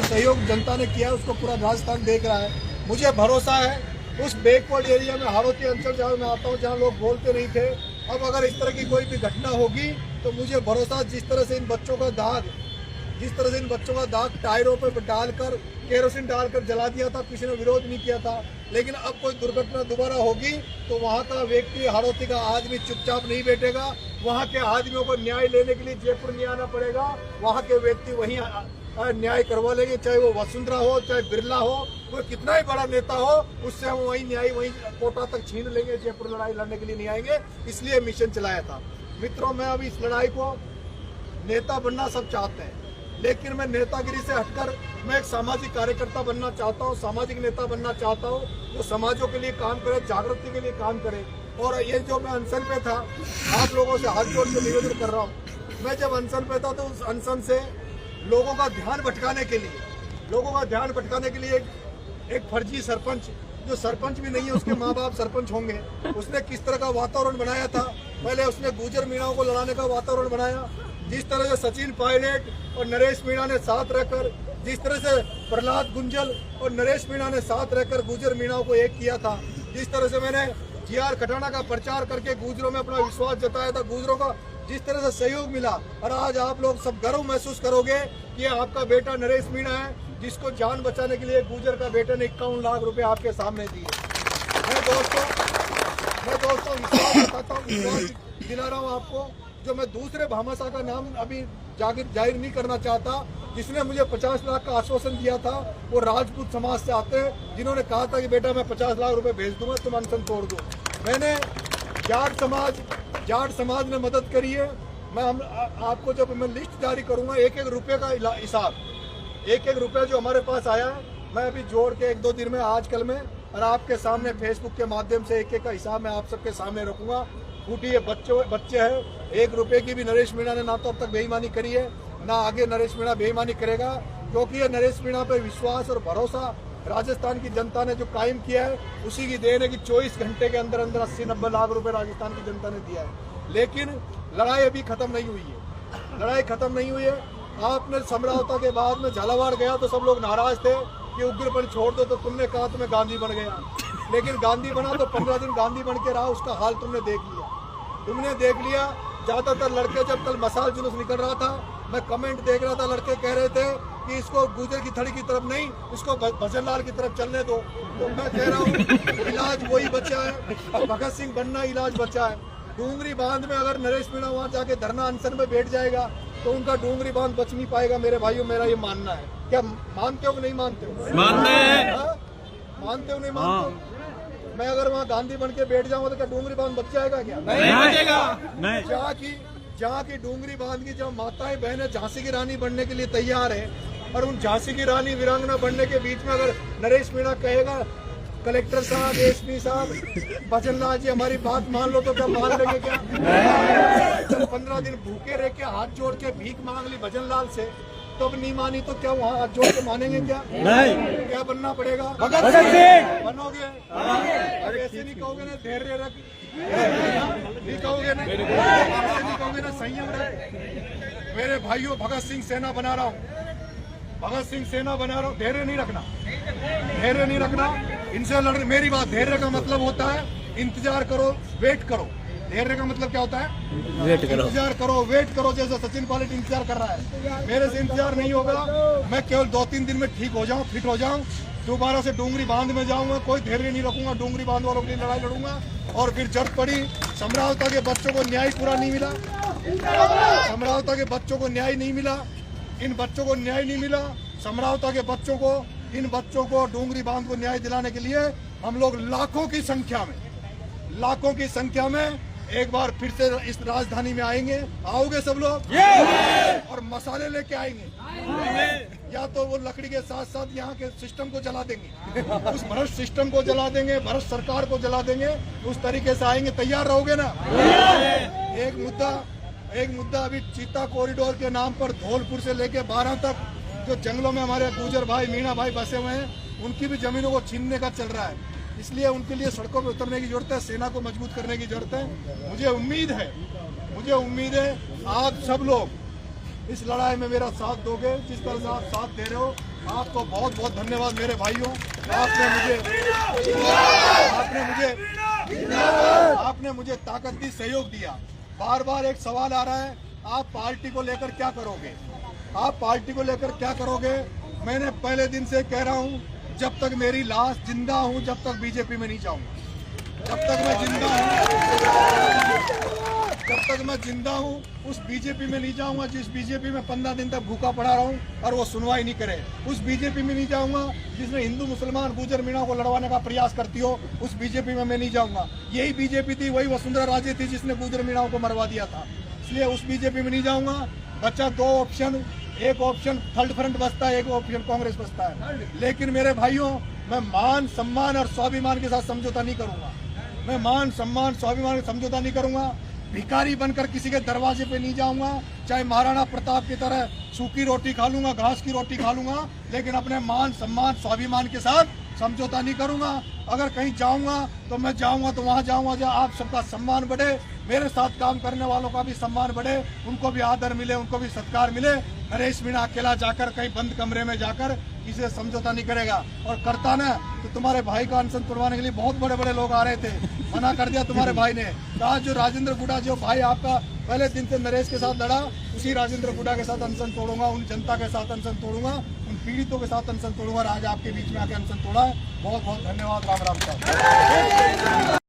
सहयोग जनता ने किया है उसको पूरा राजस्थान देख रहा है। मुझे भरोसा है उस बैकवर्ड एरिया में हाड़ौती अंचल जहाँ मैं आता हूँ, जहाँ लोग बोलते नहीं थे, अब अगर इस तरह की कोई भी घटना होगी तो मुझे भरोसा, जिस तरह से इन बच्चों का दाग टायरों पर डालकर, केरोसिन डालकर जला दिया था, किसी ने विरोध नहीं किया था, लेकिन अब कोई दुर्घटना दोबारा होगी तो वहाँ का व्यक्ति, हाड़ौती का आदमी चुपचाप नहीं बैठेगा। वहाँ के आदमियों को न्याय लेने के लिए जयपुर नहीं आना पड़ेगा, वहाँ के व्यक्ति वहीं न्याय करवा लेंगे, चाहे वो वसुंधरा हो, चाहे बिरला हो, वो कितना ही बड़ा नेता हो, उससे हम वहीं न्याय, वहीं कोटा तक छीन लेंगे। जयपुर लड़ाई लड़ने के लिए नहीं आएंगे, इसलिए मिशन चलाया था। मित्रों, मैं अब इस लड़ाई को, नेता बनना सब चाहते हैं, लेकिन मैं नेतागिरी से हटकर मैं एक सामाजिक कार्यकर्ता बनना चाहता हूँ, सामाजिक नेता बनना चाहता हूँ, जो समाजों के लिए काम करे, जागृति के लिए काम करे। और ये जो मैं अनशन पे था, आप लोगों से हाथ जोड़ के निवेदन कर रहा हूँ, मैं जब अनशन पे था तो उस अनशन से लोगों का ध्यान भटकाने के लिए एक फर्जी सरपंच, जो सरपंच भी नहीं है, उसके माँ बाप सरपंच होंगे, उसने किस तरह का वातावरण बनाया था। पहले उसने गुर्जर मीणाओं को लड़ाने का वातावरण बनाया, जिस तरह से सचिन पायलट और नरेश मीणा ने साथ रहकर, जिस तरह से प्रहलाद गुंजल और नरेश मीणा ने साथ रहकर गुर्जर मीणाओं को एक किया था, जिस तरह से मैंने जीआर खटाना का प्रचार करके गुर्जरों में अपना विश्वास जताया था, गुर्जरों का जिस तरह से सहयोग मिला, और आज आप लोग सब गर्व महसूस करोगे कि आपका बेटा नरेश मीणा है, जिसको जान बचाने के लिए गुर्जर का बेटे ने 51 लाख रुपए आपके सामने दिए। मैं दोस्तों विश्वास बताता हूँ, विश्वास दिला रहा हूँ आपको। जो मैं दूसरे भामाशाह का नाम अभी जाहिर नहीं करना चाहता, जिसने मुझे 50 लाख का आश्वासन दिया था, वो राजपूत समाज से आते हैं, जिन्होंने कहा था कि बेटा मैं 50 लाख रुपए भेज दूंगा, तुम अनशन तोड़ दो। मैंने जाट समाज ने मदद करी है। मैं आपको जब मैं लिस्ट जारी करूंगा, एक रुपये का हिसाब, एक रुपया जो हमारे पास आया है, मैं अभी जोड़ के 1-2 दिन में, आजकल में, और आपके सामने फेसबुक के माध्यम से एक का हिसाब मैं आप सबके सामने रखूंगा। फूटी ये बच्चे हैं, 1 रुपये की भी नरेश मीणा ने ना तो अब तक बेईमानी करी है, ना आगे नरेश मीणा बेईमानी करेगा, क्योंकि ये नरेश मीणा पे विश्वास और भरोसा राजस्थान की जनता ने जो कायम किया है, उसी की देन है कि 24 घंटे के अंदर 80-90 लाख रुपए राजस्थान की जनता ने दिया है। लेकिन लड़ाई अभी खत्म नहीं हुई है। आपने समझौता के बाद में झालावाड़ गया तो सब लोग नाराज थे कि उग्रपन छोड़ दो, तो तुमने कहा तो मैं गांधी बन गया, लेकिन गांधी बना तो 15 दिन गांधी बन के रहा, उसका हाल तुमने देख लिया। ज्यादातर लड़के, जब कल मसाल जुलूस निकल रहा था, मैं कमेंट देख रहा था, लड़के कह रहे थे कि इसको गुर्जर की थड़ी की तरफ नहीं, इसको भजन लाल की तरफ चलने दो। तो मैं कह रहा हूँ इलाज वही बचा है, भगत सिंह बनना इलाज बचा है। डूंगरी बांध में अगर नरेश मीणा वहाँ जाके धरना अनशन में बैठ जाएगा तो उनका डूंगरी बांध बच नहीं पाएगा। मेरे भाइयों, मेरा ये मानना है। क्या मानते हो कि नहीं मानते हो? मानते हैं। मानते हो नहीं मानते हो? मैं अगर वहाँ गांधी बन के बैठ जाऊंगा तो क्या डूंगरी बांध बच जाएगा? क्या नहीं बचेगा। जहाँ की डूंगरी बांध की जब माताएं बहनें झांसी की रानी बनने के लिए तैयार है, और उन झांसी की रानी वीरांगना बनने के बीच में अगर नरेश मीणा कहेगा कलेक्टर साहब, एसपी साहब, भजन लाल जी हमारी बात मान लो, तो क्या मान लेंगे? क्या 15 दिन भूखे रह के हाथ जोड़ के भीख मांग ली भजन लाल से, तो अब नहीं मानी तो क्या वहाँ हाथ जोड़ के मानेंगे? क्या नहीं, क्या बनना पड़ेगा? भगत सिंह बनोगे। अब ऐसे नहीं कहोगे ना, धैर्य रख, नहीं कहोगे ना, ऐसे नहीं कहोगे ना, संयम रख। मेरे भाइयों, भगत सिंह सेना बना रहा हूँ, धैर्य नहीं रखना, इनसे लड़। मेरी बात, धैर्य का मतलब होता है इंतजार करो, वेट करो। धैर्य का मतलब क्या होता है? इंतजार करो, वेट करो, जैसे सचिन पायलट इंतजार कर रहा है। मेरे से इंतजार नहीं होगा, मैं केवल 2-3 दिन में ठीक हो जाऊं, फिट हो जाऊं, दोबारा से डूंगरी बांध में जाऊंगा, कोई धैर्य नहीं रखूंगा, डूंगरी बांध वालों के लिए लड़ाई लड़ूंगा। और फिर जरूरत पड़ी, समरावता के बच्चों को न्याय पूरा नहीं मिला, समरावता के बच्चों को न्याय नहीं मिला, इन बच्चों को न्याय नहीं मिला, समरावता के बच्चों को, इन बच्चों को डूंगरी बांध को न्याय दिलाने के लिए हम लोग लाखों की संख्या में एक बार फिर से इस राजधानी में आएंगे। आओगे सब लोग? और मसाले लेके आएंगे, या तो वो लकड़ी के साथ साथ यहाँ के सिस्टम को जला देंगे, उस भ्रष्ट सिस्टम को जला देंगे, भ्रष्ट सरकार को जला देंगे, उस तरीके से आएंगे। तैयार रहोगे ना? एक मुद्दा अभी चीता कॉरिडोर के नाम पर धौलपुर से लेके 12 तक जो जंगलों में हमारे गुर्जर भाई, मीणा भाई बसे हुए हैं, उनकी भी जमीनों को छीनने का चल रहा है। इसलिए उनके लिए सड़कों पर उतरने की जरूरत है, सेना को मजबूत करने की जरूरत है। मुझे उम्मीद है आप सब लोग इस लड़ाई में मेरा साथ दोगे। जिस तरह से आप साथ दे रहे हो, आपको बहुत बहुत धन्यवाद मेरे भाइयों। आपने मुझे ताकत दी, सहयोग दिया। बार बार एक सवाल आ रहा है, आप पार्टी को लेकर क्या करोगे? आप पार्टी को लेकर क्या करोगे? मैंने पहले दिन से कह रहा हूं, जब तक मेरी लाश जिंदा हूं, जब तक बीजेपी में नहीं जाऊंगा। जब तक मैं जिंदा हूं उस बीजेपी में नहीं जाऊंगा जिस बीजेपी में 15 दिन तक भूखा पड़ा रहूं और वो सुनवाई नहीं करे। उस बीजेपी में नहीं जाऊंगा जिसमें हिंदू मुसलमान गुजर मीणा को लड़वाने का प्रयास करती हो। उस बीजेपी में मैं नहीं जाऊंगा। यही बीजेपी थी, वही वसुंधरा राजे थी जिसने गुजर मीणाओं को मरवा दिया था। इसलिए उस बीजेपी में नहीं जाऊंगा। बच्चा दो ऑप्शन, एक ऑप्शन थर्ड फ्रंट बचता है, एक ऑप्शन कांग्रेस बचता है। लेकिन मेरे भाइयों, मैं मान सम्मान और स्वाभिमान के साथ समझौता नहीं करूंगा। मैं मान सम्मान स्वाभिमान का समझौता नहीं करूंगा। भिखारी बनकर किसी के दरवाजे पे नहीं जाऊंगा। चाहे महाराणा प्रताप की तरह सूखी रोटी खा लूंगा, घास की रोटी खा लूंगा, लेकिन अपने मान सम्मान स्वाभिमान के साथ समझौता नहीं करूंगा। अगर कहीं जाऊंगा तो मैं जाऊंगा तो वहां जाऊंगा जहां आप सबका सम्मान बढ़े, मेरे साथ काम करने वालों का भी सम्मान बढ़े, उनको भी आदर मिले, उनको भी सत्कार मिले। नरेश मीणा अकेला जाकर कहीं बंद कमरे में जाकर किसी से समझौता नहीं करेगा। और करता ना तो तुम्हारे भाई का अनशन तोड़वाने के लिए बहुत बड़े बड़े लोग आ रहे थे, मना कर दिया तुम्हारे भाई ने। आज जो राजेंद्र गुडा, जो भाई आपका पहले दिन से नरेश के साथ लड़ा, उसी राजेंद्र गुडा के साथ अनशन तोड़ूंगा, उन जनता के साथ अनशन तोड़ूंगा, उन पीड़ितों के साथ अनशन तोड़ूंगा। आज आपके बीच में आके अनशन तोड़ा है। बहुत बहुत धन्यवाद। राम राम साहब।